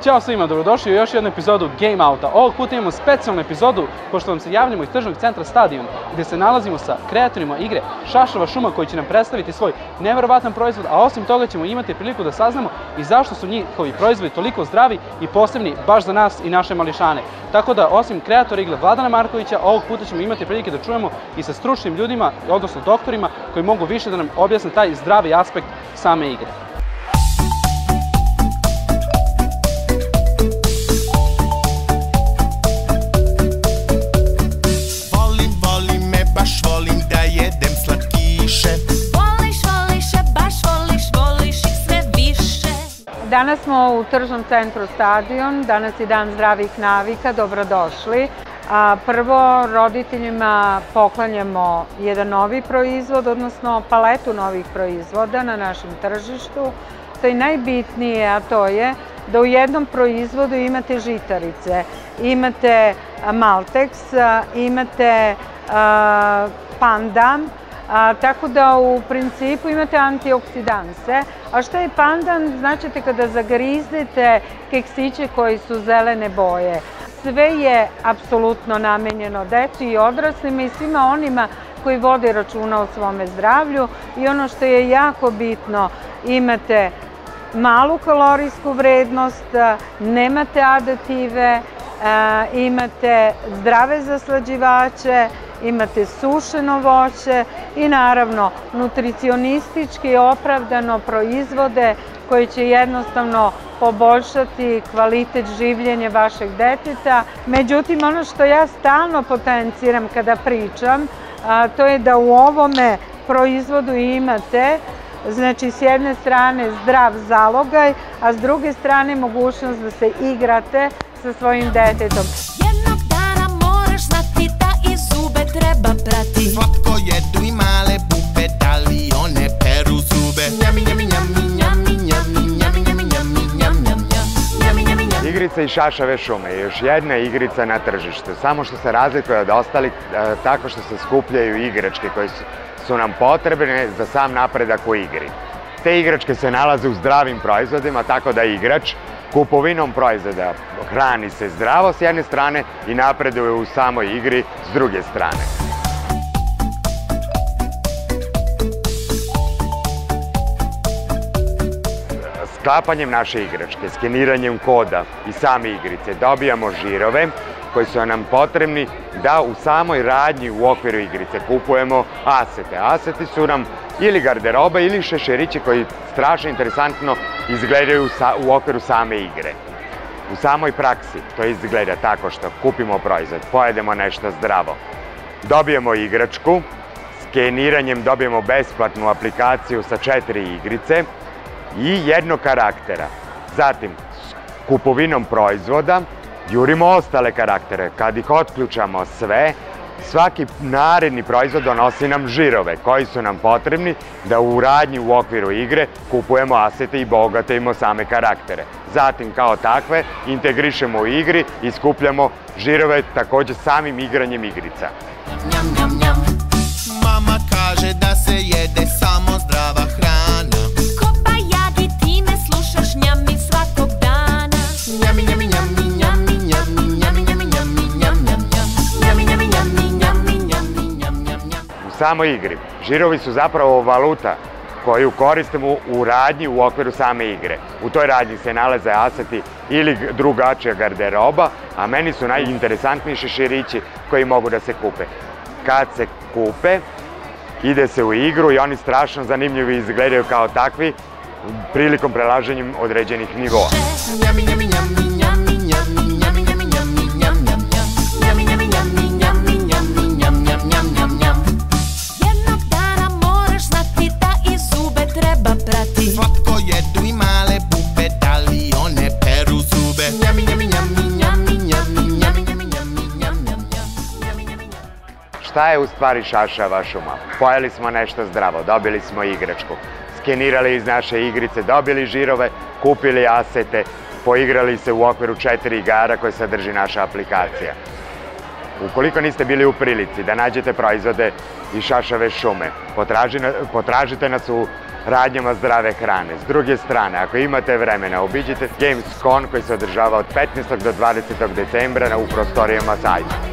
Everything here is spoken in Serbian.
Ćao svima, dobrodošli u još jednu epizodu Game Outa. Ovog puta imamo specijalnu epizodu, pošto vam se javljamo iz tržnog centra Stadion, gde se nalazimo sa kreatorima igre Šašova šuma, koji će nam predstaviti svoj neverovatan proizvod, a osim toga ćemo imati priliku da saznamo i zašto su njihovi proizvodi toliko zdravi i posebni baš za nas i naše mališane. Tako da, osim kreatora igre Vladana Markovića, ovog puta ćemo imati prilike da čujemo i sa stručnim ljudima, odnosno doktorima, koji mogu više da nam objasne taj zdravi aspekt same igre. Danas smo u tržnom centru Stadion, danas je dan zdravih navika, dobrodošli. Prvo, roditeljima poklanjamo jedan novi proizvod, odnosno paletu novih proizvoda na našem tržištu. To je najbitnije, a to je da u jednom proizvodu imate žitarice, imate Maltex, imate pandan, tako da u principu imate antioksidanse. A šta je pandan? Značite kada zagriznete keksiće koji su zelene boje. Sve je apsolutno namenjeno deci i odraslima i svima onima koji vode računa o svome zdravlju. I ono što je jako bitno, imate malu kalorijsku vrednost, nemate aditive, imate zdrave zaslađivače, imate sušeno voće i naravno nutricionistički opravdano proizvode koji će jednostavno poboljšati kvalitet življenja vašeg deteta. Međutim, ono što ja stalno potenciram kada pričam, to je da u ovome proizvodu imate, znači s jedne strane zdrav zalogaj, a s druge strane mogućnost da se igrate sa svojim detetom. Treba prati. Slatko jedu i male bube, da li one peru zube? Njami, njami, njami, njami, njami, njami, njami, njami, njami, njami, njami, njami. Igrica iz Šašove šume je još jedna igrica na tržištu, samo što se razlikuje od ostalih tako što se skupljaju igračke koje su nam potrebne za sam napredak u igri. Te igračke se nalaze u zdravim proizvodima, tako da igrač kupovinom proizvoda hrani se zdravo s jedne strane i napreduje u samoj igri s druge strane. Sklapanjem naše igračke, skeniranjem koda i same igrice dobijamo žirove koji su nam potrebni da u samoj radnji u okviru igrice kupujemo asete. Aseti su nam ili garderoba ili šeširići koji strašno interesantno izgledaju u okviru same igre. U samoj praksi to izgleda tako što kupimo proizvod, pojedemo nešto zdravo, dobijemo igračku, skeniranjem dobijemo besplatnu aplikaciju sa 4 igrice i jednog karaktera. Zatim, kupovinom proizvoda jurimo ostale karaktere. Kad ih otključamo sve, svaki naredni proizvod donosi nam žirove koji su nam potrebni da u radnji u okviru igre kupujemo asete i bogatimo same karaktere. Zatim kao takve integrišemo u igri i skupljamo žirove također samim igranjem igrica. Njam, njam, njam. Mama kaže da se jede samo zdrava hrana. Ko bajagi ti me slušaš njami svakog dana. Njami, njami, njami, njami, njami, njami, njami, njami, njam, njam, njam. Njami, njami, njami, njami, njami, njam, njam, njam. U samoj igri žirovi su zapravo valuta koju koristimo u radnji u okviru same igre. U toj radnji se nalaze aseti ili drugačija garderoba, a meni su najinteresantniji šeširići koji mogu da se kupe. Kad se kupe, ide se u igru i oni strašno zanimljivi izgledaju kao takvi prilikom prelaženja određenih nivoa. Njami, njami, njami, njami, njami, njami, njami, njami, njam, njam, njam. Njami, njami, njami, njami, njami, njam, njam, njam, njam, njam. Jednog dana moraš znati da i zube treba prati. Slatko jedu i male bube, da li one peru zube? Njami, njami, njami, njami, njami, njami, njami, njami, njam, njam, njam. Njami, njami, njami. Šta je u stvari Šašova šuma? Pojeli smo nešto zdravo, dobili smo igračku, skenirali iz naše igrice, dobili žirove, kupili asete, poigrali se u okviru 4 igara koje sadrži naša aplikacija. Ukoliko niste bili u prilici da nađete proizvode iz Šašove šume, potražite nas u radnjama zdrave hrane. S druge strane, ako imate vremena, obiđite Gamescom koji se održava od 15. do 20. decembra u prostorijama sajta.